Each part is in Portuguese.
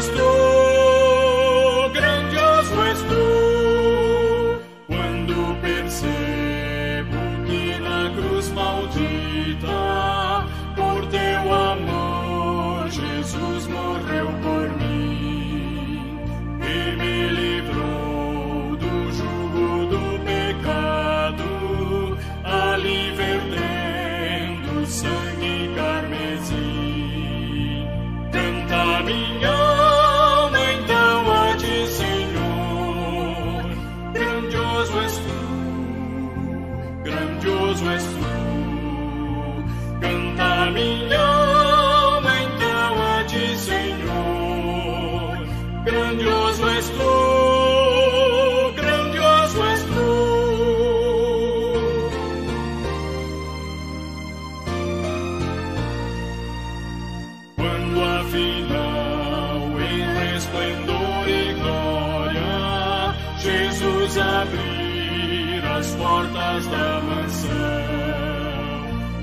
és tu, grandioso és tu. Quando percebo que na cruz maldita, por teu amor, Jesus morreu por mim e me livrou do jugo do pecado, ali vertendo sangue carmesim. Canta minha alma, então a ti, Senhor, grandioso és tu, grandioso és tu. Canta minha alma, então a ti, Senhor, grandioso és tu, grandioso és tu. Quando afinal em resplendor e glória Jesus abrir as portas da mansão,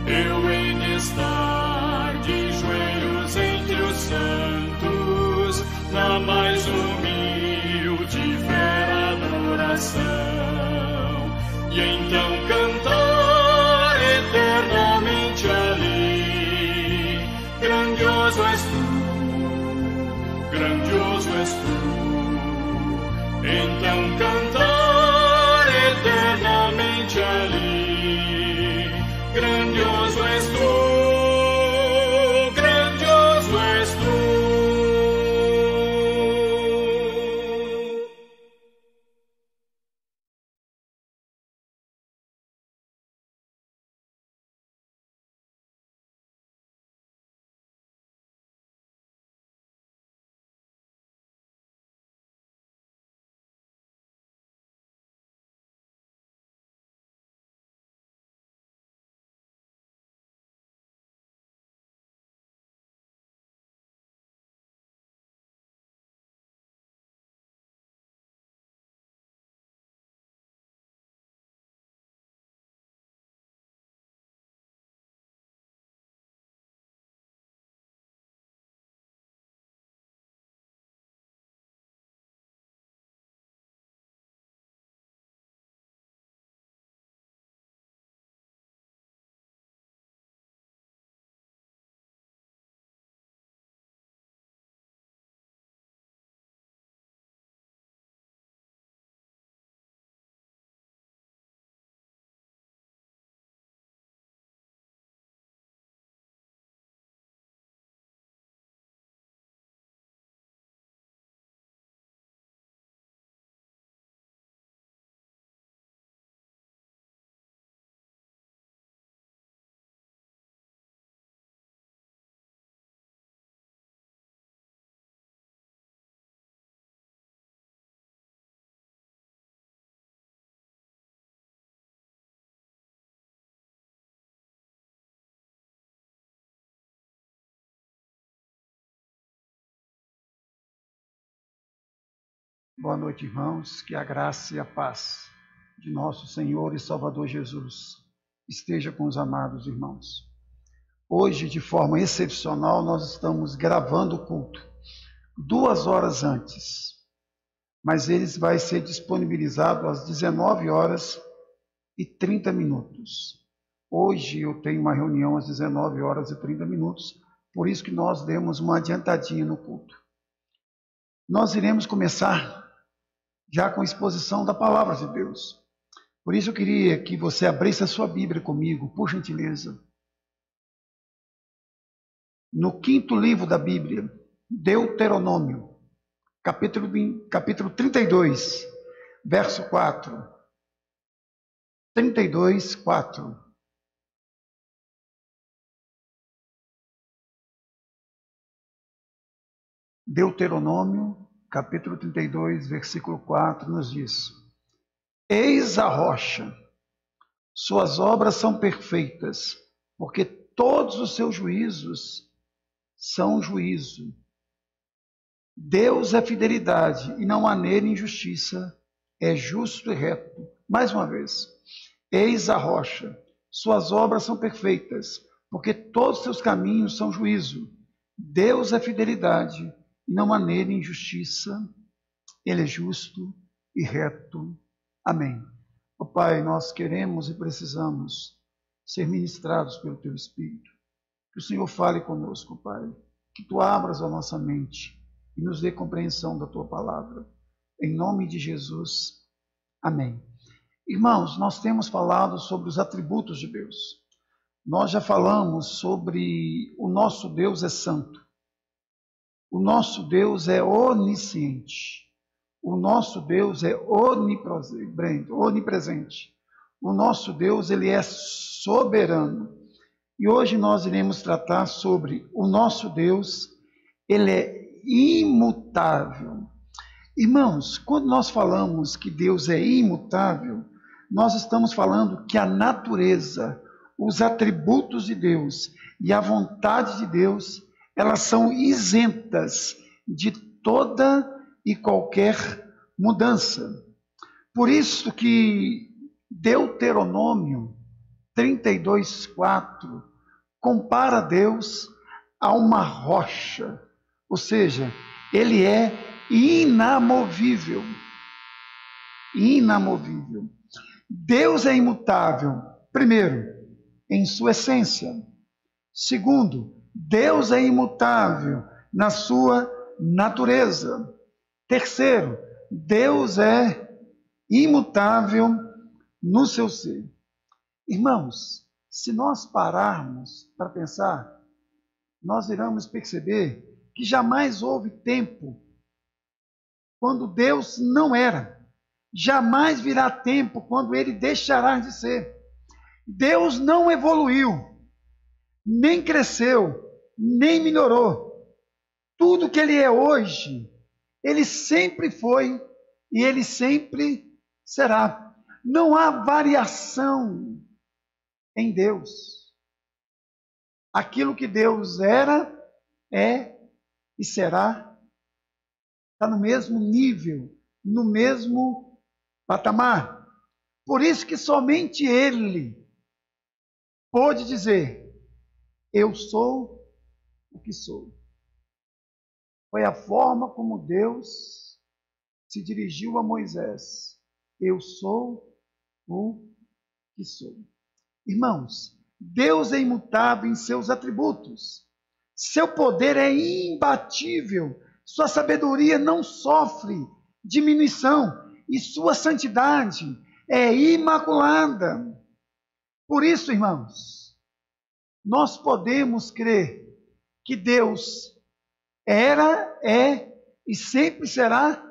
eu hei de estar de joelhos entre os santos, na mais humilde e fé adoração, e então cantar eternamente ali: grandioso és tu, grandioso és tu. Então cantar eternamente ali: grandioso és tu, grandioso és tu. Boa noite, irmãos. Que a graça e a paz de nosso Senhor e Salvador Jesus esteja com os amados irmãos. Hoje, de forma excepcional, nós estamos gravando o culto 2 horas antes, mas ele vai ser disponibilizado às 19h30. Hoje eu tenho uma reunião às 19h30, por isso que nós demos uma adiantadinha no culto. Nós iremos começar já com a exposição da palavra de Deus. Por isso eu queria que você abrisse a sua Bíblia comigo, por gentileza. No 5º livro da Bíblia, Deuteronômio, capítulo 32, verso 4. 32, 4. Deuteronômio, capítulo 32, versículo 4, nos diz: Eis a rocha, suas obras são perfeitas, porque todos os seus juízos são juízo. Deus é fidelidade e não há nele injustiça, é justo e reto. Mais uma vez, eis a rocha, suas obras são perfeitas, porque todos os seus caminhos são juízo. Deus é fidelidade e não há nele injustiça. Ele é justo e reto. Amém. Ó Pai, nós queremos e precisamos ser ministrados pelo Teu Espírito. Que o Senhor fale conosco, Pai. Que Tu abras a nossa mente e nos dê compreensão da Tua palavra. Em nome de Jesus. Amém. Irmãos, nós temos falado sobre os atributos de Deus. Nós já falamos sobre o nosso Deus é santo. O nosso Deus é onisciente. O nosso Deus é onipresente. O nosso Deus, ele é soberano. E hoje nós iremos tratar sobre o nosso Deus, ele é imutável. Irmãos, quando nós falamos que Deus é imutável, nós estamos falando que a natureza, os atributos de Deus e a vontade de Deus, elas são isentas de toda e qualquer mudança. Por isso que Deuteronômio 32:4 compara Deus a uma rocha, ou seja, ele é inamovível. Inamovível. Deus é imutável, primeiro, em sua essência. Segundo, Deus é imutável na sua natureza. Terceiro, Deus é imutável no seu ser. Irmãos, se nós pararmos para pensar, nós iremos perceber que jamais houve tempo quando Deus não era. Jamais virá tempo quando ele deixará de ser. Deus não evoluiu, nem cresceu, nem melhorou. Tudo que ele é hoje, ele sempre foi e ele sempre será. Não há variação em Deus. Aquilo que Deus era, é e será, está no mesmo nível, no mesmo patamar. Por isso que somente ele pôde dizer: eu sou o que sou. Foi a forma como Deus se dirigiu a Moisés: eu sou o que sou. Irmãos, Deus é imutável em seus atributos. Seu poder é imbatível. Sua sabedoria não sofre diminuição. E sua santidade é imaculada. Por isso, irmãos, nós podemos crer que Deus era, é e sempre será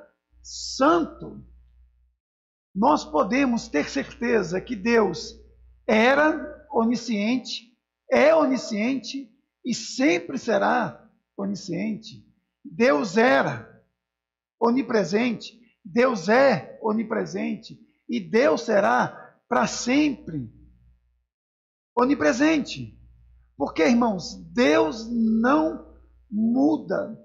santo. Nós podemos ter certeza que Deus era onisciente, é onisciente e sempre será onisciente. Deus era onipresente, Deus é onipresente e Deus será para sempre onipresente. Porque, irmãos, Deus não muda.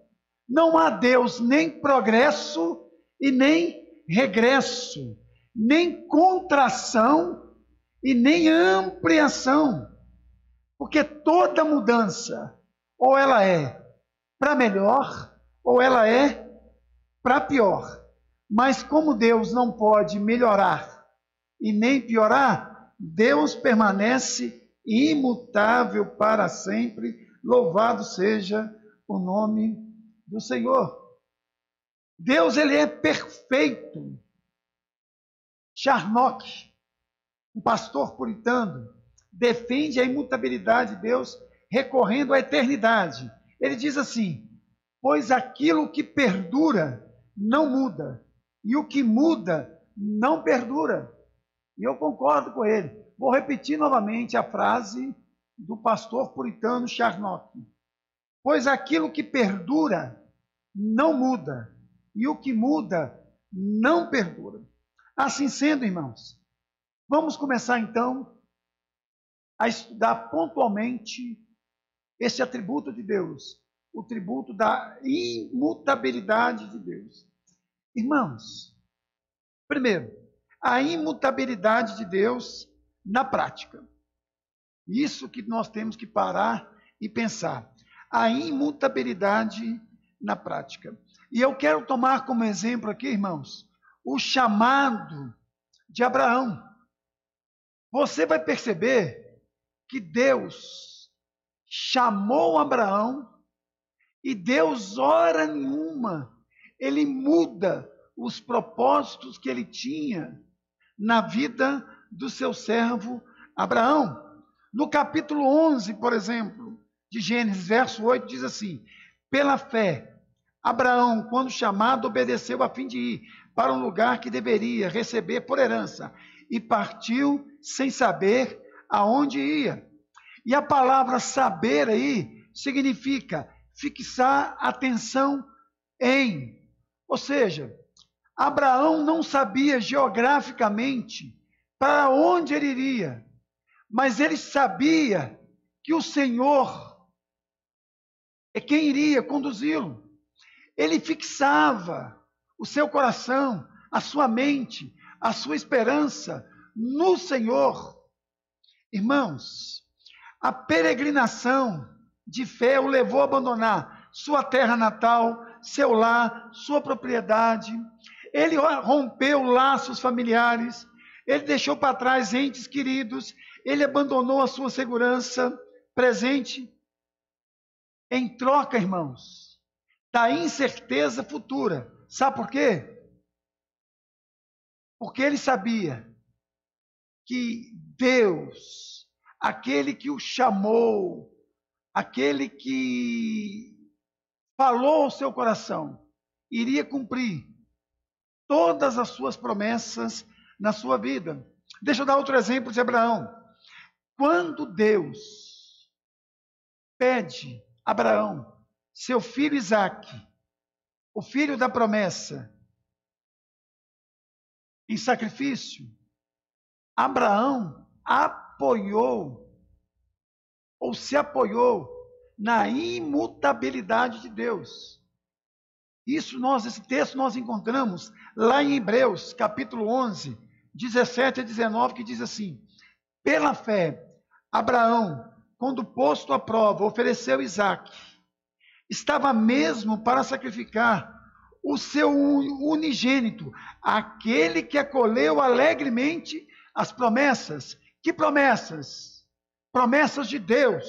Não há Deus nem progresso e nem regresso, nem contração e nem ampliação. Porque toda mudança, ou ela é para melhor, ou ela é para pior. Mas como Deus não pode melhorar e nem piorar, Deus permanece imutável para sempre. Louvado seja o nome do Senhor. Deus, ele é perfeito. Charnock, um pastor puritano, defende a imutabilidade de Deus recorrendo à eternidade. Ele diz assim: pois aquilo que perdura não muda, e o que muda não perdura. E eu concordo com ele. Vou repetir novamente a frase do pastor puritano Charnock. Pois aquilo que perdura não muda, e o que muda não perdura. Assim sendo, irmãos, vamos começar então a estudar pontualmente esse atributo de Deus, o atributo da imutabilidade de Deus. Irmãos, primeiro, a imutabilidade de Deus na prática. Isso que nós temos que parar e pensar. A imutabilidade na prática. E eu quero tomar como exemplo aqui, irmãos, o chamado de Abraão. Você vai perceber que Deus chamou Abraão e Deus, hora nenhuma, ele muda os propósitos que ele tinha na vida do seu servo Abraão. No capítulo 11, por exemplo, de Gênesis, verso 8, diz assim: pela fé, Abraão, quando chamado, obedeceu a fim de ir para um lugar que deveria receber por herança, e partiu sem saber aonde ia. E a palavra saber aí significa fixar atenção em. Ou seja, Abraão não sabia geograficamente para onde ele iria, mas ele sabia que o Senhor é quem iria conduzi-lo. Ele fixava o seu coração, a sua mente, a sua esperança no Senhor. Irmãos, a peregrinação de fé o levou a abandonar sua terra natal, seu lar, sua propriedade. Ele rompeu laços familiares, ele deixou para trás entes queridos, ele abandonou a sua segurança presente em troca, irmãos, da incerteza futura. Sabe por quê? Porque ele sabia que Deus, aquele que o chamou, aquele que falou ao seu coração, iria cumprir todas as suas promessas na sua vida. Deixa eu dar outro exemplo de Abraão. Quando Deus pede a Abraão, seu filho Isaque, o filho da promessa, em sacrifício, Abraão apoiou, ou se apoiou, na imutabilidade de Deus. Esse texto nós encontramos lá em Hebreus, capítulo 11, 17 a 19, que diz assim: pela fé, Abraão, quando posto à prova, ofereceu Isaque. Estava mesmo para sacrificar o seu unigênito, aquele que acolheu alegremente as promessas. Que promessas? Promessas de Deus,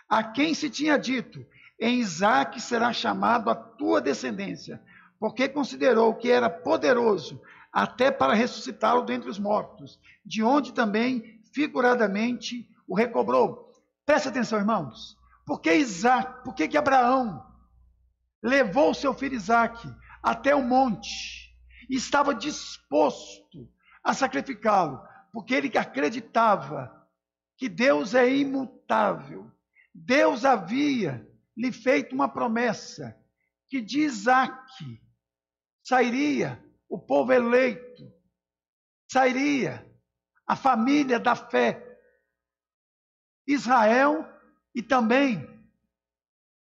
a quem se tinha dito: em Isaque será chamado a tua descendência, porque considerou que era poderoso até para ressuscitá-lo dentre os mortos, de onde também figuradamente o recobrou. Preste atenção, irmãos. Por que Abraão levou seu filho Isaque até o monte e estava disposto a sacrificá-lo? Porque ele acreditava que Deus é imutável. Deus havia lhe feito uma promessa que de Isaque sairia o povo eleito, sairia a família da fé, Israel e também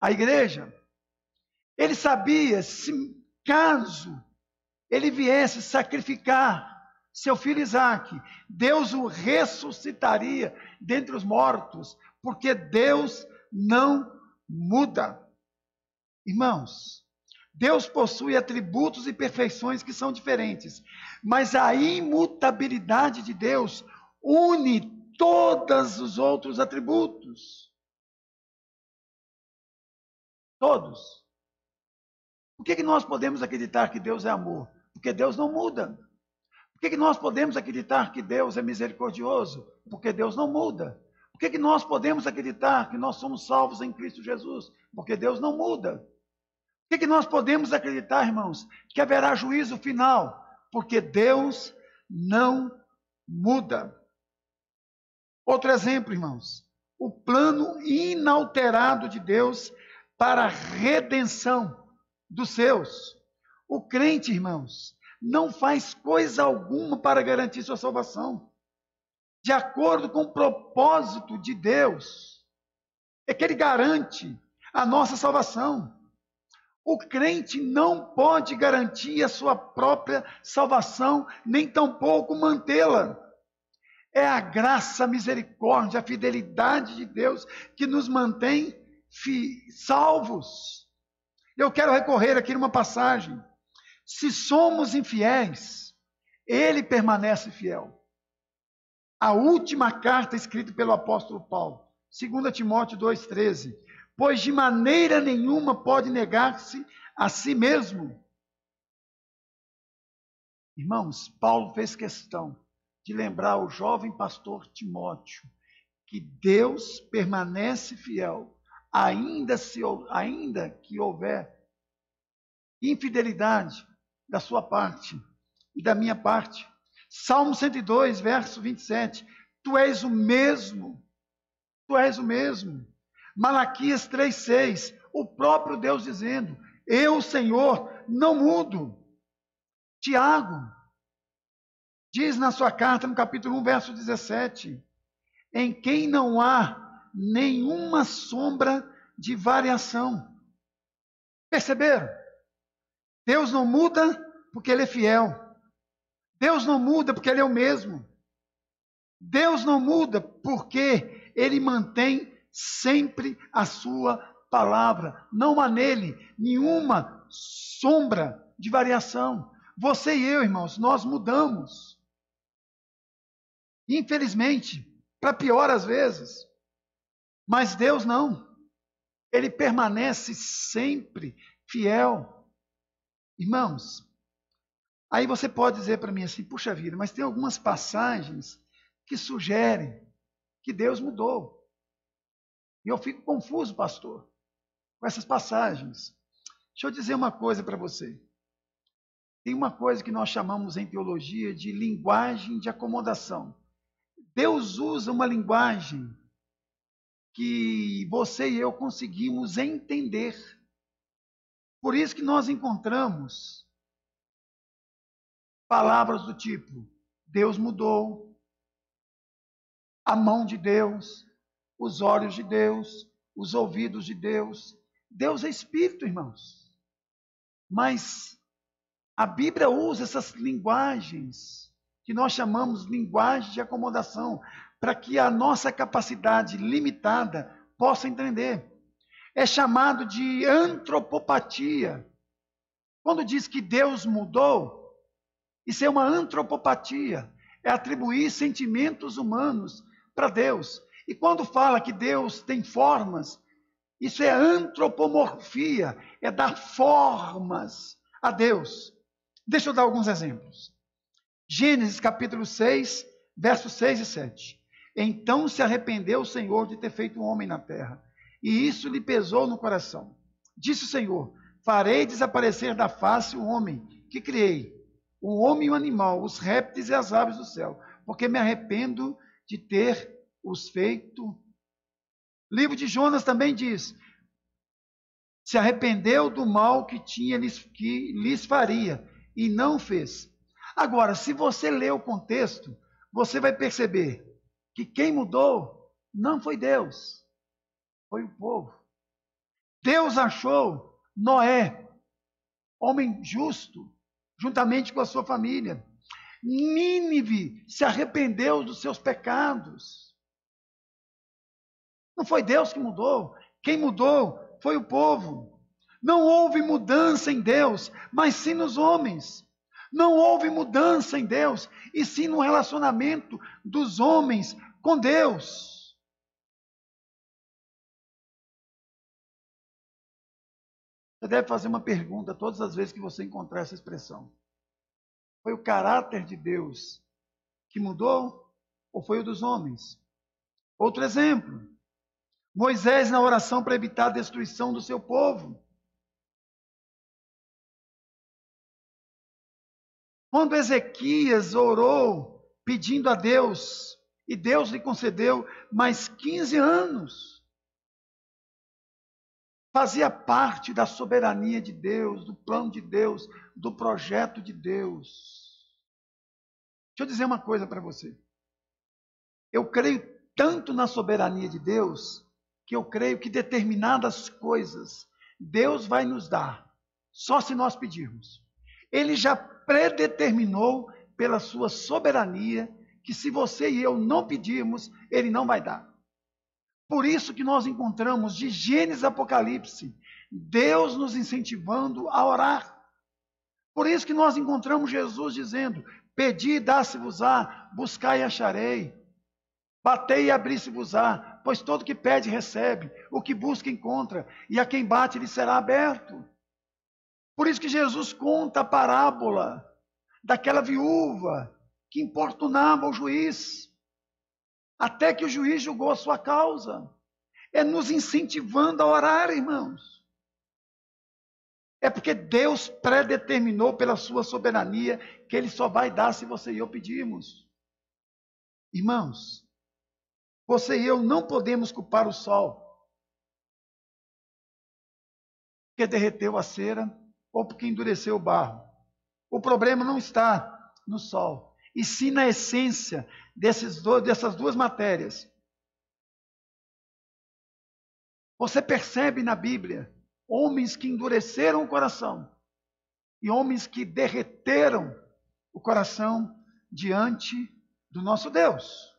a igreja. Ele sabia, se caso ele viesse sacrificar seu filho Isaque, Deus o ressuscitaria dentre os mortos, porque Deus não muda. Irmãos, Deus possui atributos e perfeições que são diferentes, mas a imutabilidade de Deus une todos os outros atributos. Todos. Por que nós podemos acreditar que Deus é amor? Porque Deus não muda. Por que nós podemos acreditar que Deus é misericordioso? Porque Deus não muda. Por que nós podemos acreditar que nós somos salvos em Cristo Jesus? Porque Deus não muda. Por que nós podemos acreditar, irmãos, que haverá juízo final? Porque Deus não muda. Outro exemplo, irmãos, o plano inalterado de Deus para a redenção dos seus. O crente, irmãos, não faz coisa alguma para garantir sua salvação. De acordo com o propósito de Deus, é que Ele garante a nossa salvação. O crente não pode garantir a sua própria salvação, nem tampouco mantê-la. É a graça, a misericórdia, a fidelidade de Deus que nos mantém salvos. Eu quero recorrer aqui numa passagem. Se somos infiéis, ele permanece fiel. A última carta escrita pelo apóstolo Paulo, 2 Timóteo 2,13. Pois de maneira nenhuma pode negar-se a si mesmo. Irmãos, Paulo fez questão de lembrar o jovem pastor Timóteo que Deus permanece fiel, ainda que houver infidelidade da sua parte e da minha parte. Salmo 102, verso 27. Tu és o mesmo. Tu és o mesmo. Malaquias 3,6. O próprio Deus dizendo: eu, Senhor, não mudo. Tiago diz na sua carta, no capítulo 1, verso 17, em quem não há nenhuma sombra de variação. Perceberam? Deus não muda porque Ele é fiel. Deus não muda porque Ele é o mesmo. Deus não muda porque Ele mantém sempre a sua palavra. Não há nele nenhuma sombra de variação. Você e eu, irmãos, nós mudamos. Infelizmente, para pior às vezes. Mas Deus não. Ele permanece sempre fiel. Irmãos, aí você pode dizer para mim assim, puxa vida, mas tem algumas passagens que sugerem que Deus mudou. E eu fico confuso, pastor, com essas passagens. Deixa eu dizer uma coisa para você. Tem uma coisa que nós chamamos em teologia de linguagem de acomodação. Deus usa uma linguagem que você e eu conseguimos entender. Por isso que nós encontramos palavras do tipo: Deus mudou, a mão de Deus, os olhos de Deus, os ouvidos de Deus. Deus é espírito, irmãos. Mas a Bíblia usa essas linguagens que nós chamamos linguagem de acomodação, para que a nossa capacidade limitada possa entender. É chamado de antropopatia. Quando diz que Deus mudou, isso é uma antropopatia, é atribuir sentimentos humanos para Deus. E quando fala que Deus tem formas, isso é antropomorfia, é dar formas a Deus. Deixa eu dar alguns exemplos. Gênesis capítulo 6, versos 6 e 7. Então se arrependeu o Senhor de ter feito um homem na terra, e isso lhe pesou no coração. Disse o Senhor: farei desaparecer da face o homem que criei, o homem e o animal, os répteis e as aves do céu, porque me arrependo de ter os feito. Livro de Jonas também diz: se arrependeu do mal que lhes faria, e não fez. Agora, se você ler o contexto, você vai perceber que quem mudou não foi Deus, foi o povo. Deus achou Noé, homem justo, juntamente com a sua família. Nínive se arrependeu dos seus pecados. Não foi Deus que mudou. Quem mudou foi o povo. Não houve mudança em Deus, mas sim nos homens. Não houve mudança em Deus, e sim no relacionamento dos homens com Deus. Você deve fazer uma pergunta todas as vezes que você encontrar essa expressão. Foi o caráter de Deus que mudou, ou foi o dos homens? Outro exemplo. Moisés na oração para evitar a destruição do seu povo. Quando Ezequias orou pedindo a Deus, e Deus lhe concedeu mais 15 anos, fazia parte da soberania de Deus, do plano de Deus, do projeto de Deus. Deixa eu dizer uma coisa para você. Eu creio tanto na soberania de Deus, que eu creio que determinadas coisas Deus vai nos dar, só se nós pedirmos. Ele já predeterminou pela sua soberania que se você e eu não pedirmos, Ele não vai dar. Por isso que nós encontramos de Gênesis a Apocalipse Deus nos incentivando a orar. Por isso que nós encontramos Jesus dizendo: pedi e dá-se-vos-á, buscai e acharei, batei e abri-se-vos-á, pois todo que pede recebe, o que busca encontra, e a quem bate lhe será aberto. Por isso que Jesus conta a parábola daquela viúva que importunava o juiz, até que o juiz julgou a sua causa. É nos incentivando a orar, irmãos. É porque Deus predeterminou pela sua soberania que Ele só vai dar se você e eu pedirmos. Irmãos, você e eu não podemos culpar o sol porque derreteu a cera ou porque endureceu o barro. O problema não está no sol, e sim na essência dessas duas matérias. Você percebe na Bíblia homens que endureceram o coração e homens que derreteram o coração diante do nosso Deus.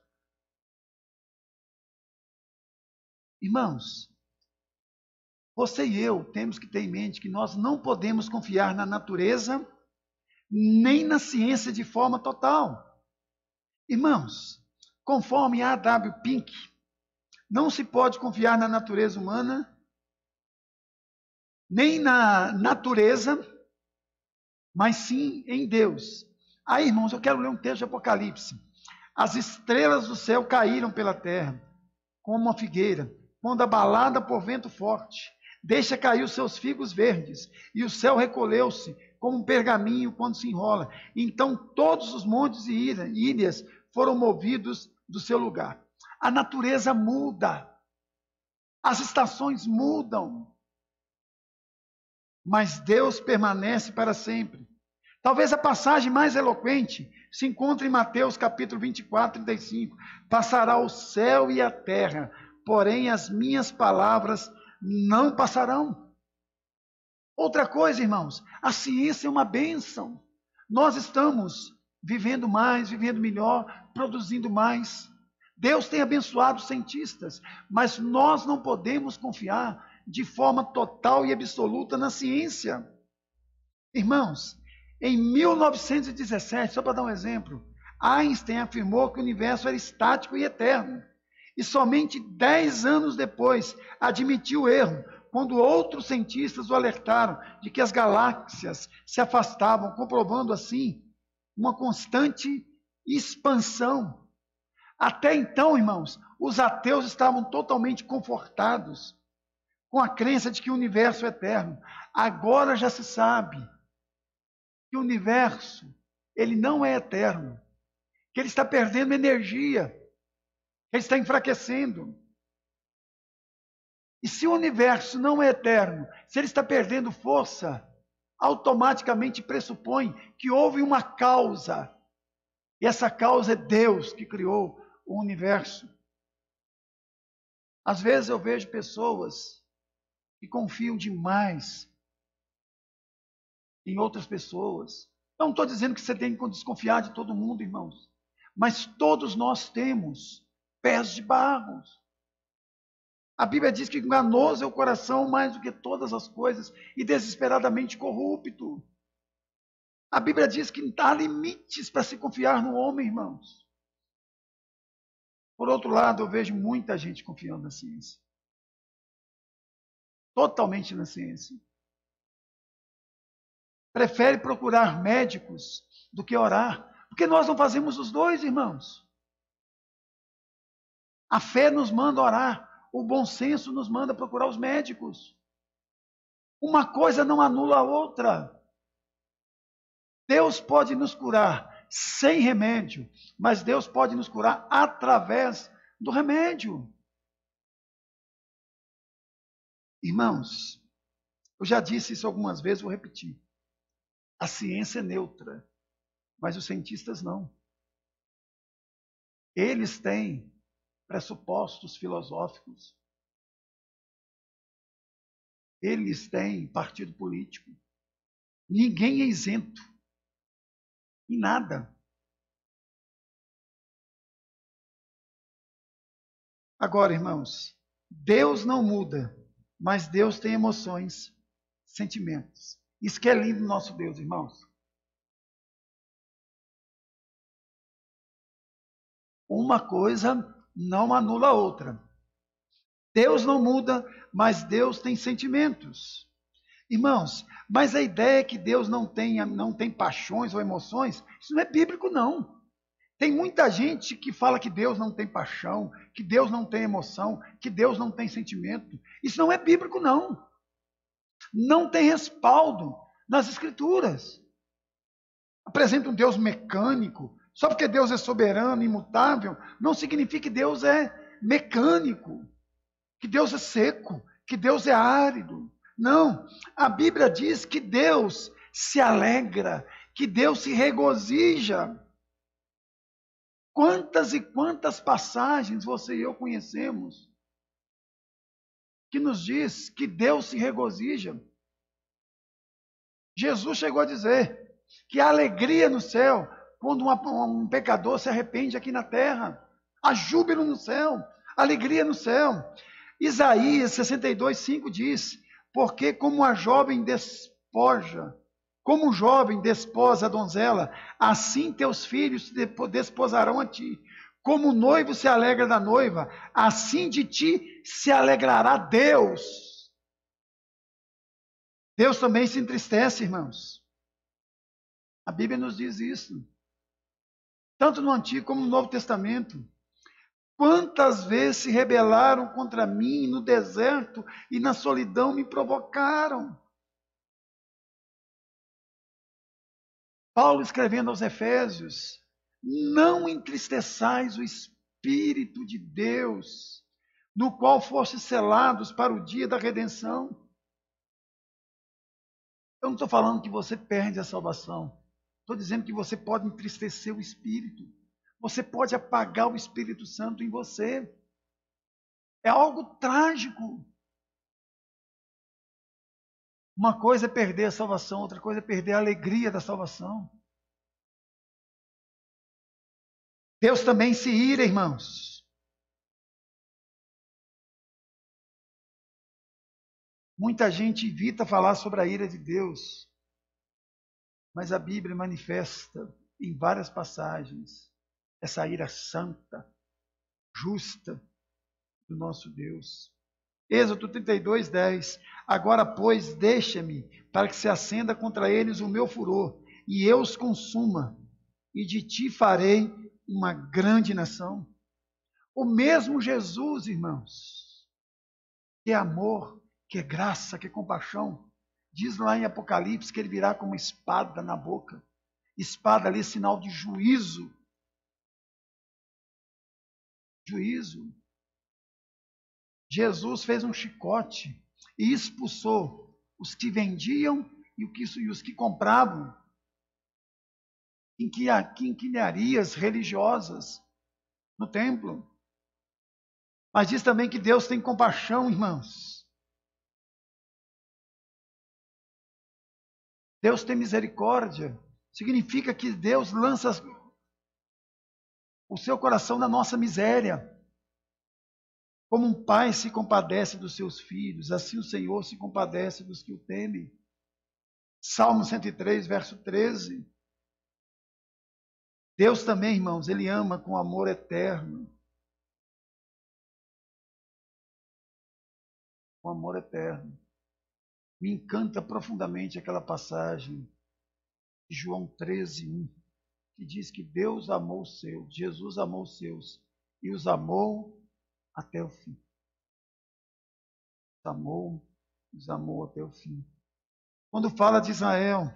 Irmãos, você e eu temos que ter em mente que nós não podemos confiar na natureza nem na ciência de forma total. Irmãos, conforme A.W. Pink, não se pode confiar na natureza humana, nem na natureza, mas sim em Deus. Aí, irmãos, eu quero ler um texto de Apocalipse. As estrelas do céu caíram pela terra, como uma figueira, quando abalada por vento forte. Deixa cair os seus figos verdes, e o céu recolheu-se, como um pergaminho quando se enrola. Então todos os montes e ilhas foram movidos do seu lugar. A natureza muda, as estações mudam, mas Deus permanece para sempre. Talvez a passagem mais eloquente se encontre em Mateus capítulo 24, 35. Passará o céu e a terra, porém as minhas palavras não passarão. Outra coisa, irmãos, a ciência é uma bênção. Nós estamos vivendo mais, vivendo melhor, produzindo mais. Deus tem abençoado os cientistas, mas nós não podemos confiar de forma total e absoluta na ciência. Irmãos, em 1917, só para dar um exemplo, Einstein afirmou que o universo era estático e eterno. E somente 10 anos depois admitiu o erro, quando outros cientistas o alertaram de que as galáxias se afastavam, comprovando assim uma constante expansão. Até então, irmãos, os ateus estavam totalmente confortados com a crença de que o universo é eterno. Agora já se sabe que o universo, ele não é eterno, que ele está perdendo energia, que ele está enfraquecendo. E se o universo não é eterno, se ele está perdendo força, automaticamente pressupõe que houve uma causa. E essa causa é Deus que criou o universo. Às vezes eu vejo pessoas que confiam demais em outras pessoas. Eu não estou dizendo que você tem que desconfiar de todo mundo, irmãos. Mas todos nós temos pés de barro. A Bíblia diz que enganoso é o coração mais do que todas as coisas e desesperadamente corrupto. A Bíblia diz que há limites para se confiar no homem, irmãos. Por outro lado, eu vejo muita gente confiando na ciência. Totalmente na ciência. Prefere procurar médicos do que orar. Porque nós não fazemos os dois, irmãos. A fé nos manda orar. O bom senso nos manda procurar os médicos. Uma coisa não anula a outra. Deus pode nos curar sem remédio, mas Deus pode nos curar através do remédio. Irmãos, eu já disse isso algumas vezes, vou repetir. A ciência é neutra, mas os cientistas não. Eles têm pressupostos filosóficos. Eles têm partido político. Ninguém é isento. Em nada. Agora, irmãos, Deus não muda mas Deus tem emoções, sentimentos. Isso que é lindo no nosso Deus, irmãos. Uma coisa não anula a outra. Deus não muda, mas Deus tem sentimentos. Irmãos, mas a ideia é que Deus não tem paixões ou emoções, isso não é bíblico, não. Tem muita gente que fala que Deus não tem paixão, que Deus não tem emoção, que Deus não tem sentimento. Isso não é bíblico, não. Não tem respaldo nas Escrituras. Apresenta um Deus mecânico. Só porque Deus é soberano, imutável, não significa que Deus é mecânico, que Deus é seco, que Deus é árido. Não, a Bíblia diz que Deus se alegra, que Deus se regozija. Quantas e quantas passagens você e eu conhecemos que nos diz que Deus se regozija? Jesus chegou a dizer que há alegria no céu quando um pecador se arrepende aqui na terra. Há júbilo no céu, alegria no céu. Isaías 62:5 diz: porque como a jovem despoja, como o jovem desposa a donzela, assim teus filhos desposarão a ti. Como o noivo se alegra da noiva, assim de ti se alegrará Deus. Deus também se entristece, irmãos. A Bíblia nos diz isso. Tanto no Antigo como no Novo Testamento. Quantas vezes se rebelaram contra mim no deserto e na solidão me provocaram. Paulo escrevendo aos Efésios: não entristeçais o Espírito de Deus, no qual fostes selados para o dia da redenção. Eu não estou falando que você perde a salvação. Estou dizendo que você pode entristecer o Espírito. Você pode apagar o Espírito Santo em você. É algo trágico. Uma coisa é perder a salvação, outra coisa é perder a alegria da salvação. Deus também se ira, irmãos. Muita gente evita falar sobre a ira de Deus, mas a Bíblia manifesta em várias passagens essa ira santa, justa do nosso Deus. Êxodo 32:10. Agora, pois, deixa-me, para que se acenda contra eles o meu furor, e eu os consuma, e de ti farei uma grande nação. O mesmo Jesus, irmãos, que é amor, que é graça, que é compaixão, diz lá em Apocalipse que ele virá com uma espada na boca. Espada ali, sinal de juízo. Juízo. Jesus fez um chicote e expulsou os que vendiam e os que compravam em quinquilharias religiosas no templo. Mas diz também que Deus tem compaixão, irmãos. Deus tem misericórdia. Significa que Deus lança o seu coração na nossa miséria. Como um pai se compadece dos seus filhos, assim o Senhor se compadece dos que o temem. Salmo 103, verso 13. Deus também, irmãos, Ele ama com amor eterno. Com amor eterno. Me encanta profundamente aquela passagem de João 13:1, que diz que Deus amou os seus, Jesus amou os seus, e os amou até o fim. Os amou até o fim. Quando fala de Israel,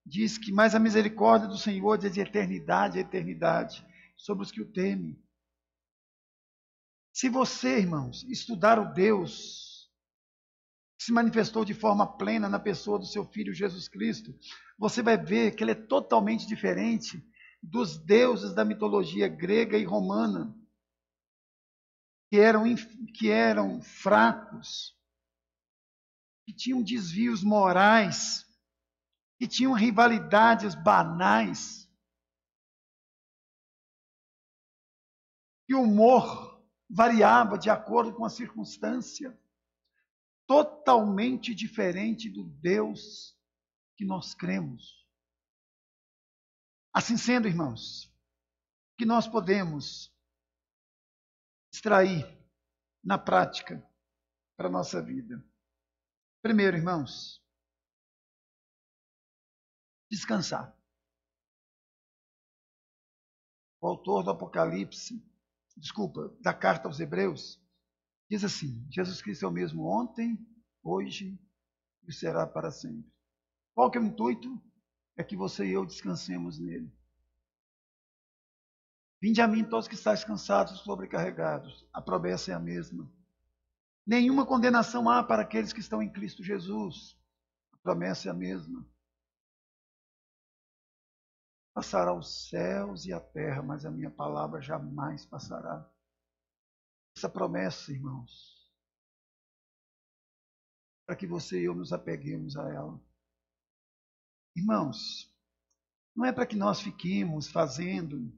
diz que mais a misericórdia do Senhor é de eternidade a eternidade sobre os que o temem. Se você, irmãos, estudar o Deus que se manifestou de forma plena na pessoa do seu Filho Jesus Cristo, você vai ver que ele é totalmente diferente dos deuses da mitologia grega e romana, que eram fracos, que tinham desvios morais, que tinham rivalidades banais, que o humor variava de acordo com a circunstância. totalmente diferente do Deus que nós cremos. Assim sendo, irmãos, que nós podemos extrair na prática para a nossa vida. Primeiro, irmãos, descansar. O autor do Apocalipse, da carta aos Hebreus, diz assim: Jesus Cristo é o mesmo ontem, hoje e será para sempre. Qual que é o intuito? É que você e eu descansemos nele. Vinde a mim todos que estáis cansados e sobrecarregados. A promessa é a mesma. Nenhuma condenação há para aqueles que estão em Cristo Jesus. A promessa é a mesma. Passará os céus e a terra, mas a minha palavra jamais passará. Essa promessa, irmãos, para que você e eu nos apeguemos a ela. Irmãos, não é para que nós fiquemos fazendo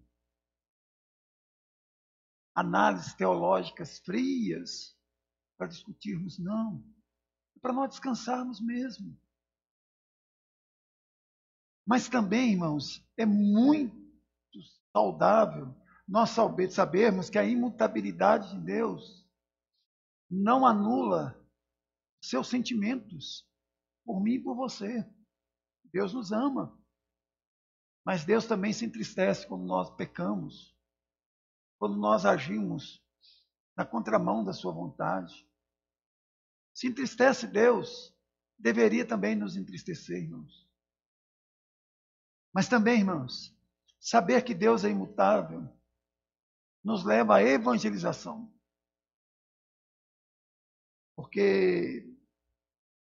análises teológicas frias para discutirmos, não. É para nós descansarmos mesmo. Mas também, irmãos, é muito saudável nós sabermos que a imutabilidade de Deus não anula seus sentimentos por mim e por você. Deus nos ama. Mas Deus também se entristece quando nós pecamos, quando nós agimos na contramão da sua vontade. Se entristece Deus, deveria também nos entristecer, irmãos. Mas também, irmãos, saber que Deus é imutável nos leva à evangelização. Porque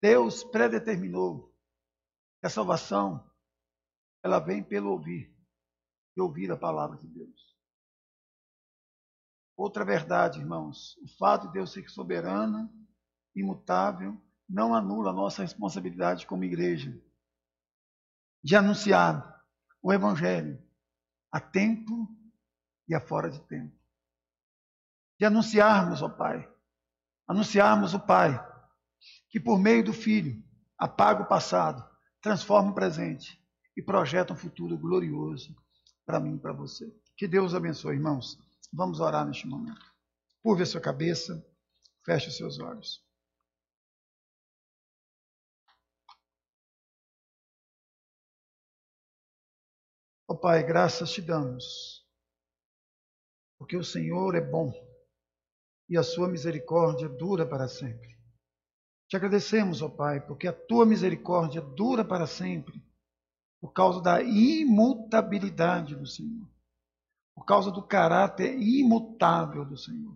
Deus predeterminou que a salvação ela vem pelo ouvir, e ouvir a palavra de Deus. Outra verdade, irmãos, o fato de Deus ser soberano, imutável, não anula a nossa responsabilidade como igreja de anunciar o Evangelho a tempo e a fora de tempo. De anunciarmos, ó Pai, anunciarmos o Pai, que por meio do Filho apaga o passado, transforma o presente e projeta um futuro glorioso para mim e para você. Que Deus abençoe, irmãos. Vamos orar neste momento. Curve a sua cabeça, feche os seus olhos. Ó Pai, graças te damos, porque o Senhor é bom e a sua misericórdia dura para sempre. Te agradecemos, ó Pai, porque a tua misericórdia dura para sempre, por causa da imutabilidade do Senhor, por causa do caráter imutável do Senhor.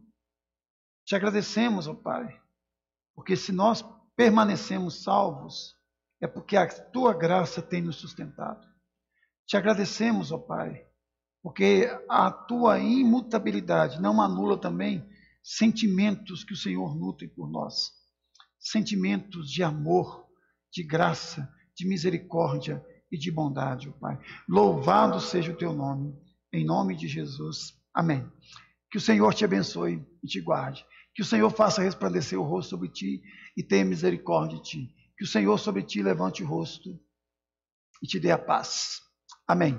Te agradecemos, ó Pai, porque se nós permanecemos salvos, é porque a tua graça tem nos sustentado. Te agradecemos, ó Pai, porque a tua imutabilidade não anula também sentimentos que o Senhor nutre por nós. Sentimentos de amor, de graça, de misericórdia e de bondade, ó Pai. Louvado seja o teu nome, em nome de Jesus. Amém. Que o Senhor te abençoe e te guarde. Que o Senhor faça resplandecer o rosto sobre ti e tenha misericórdia de ti. Que o Senhor sobre ti levante o rosto e te dê a paz. Amém.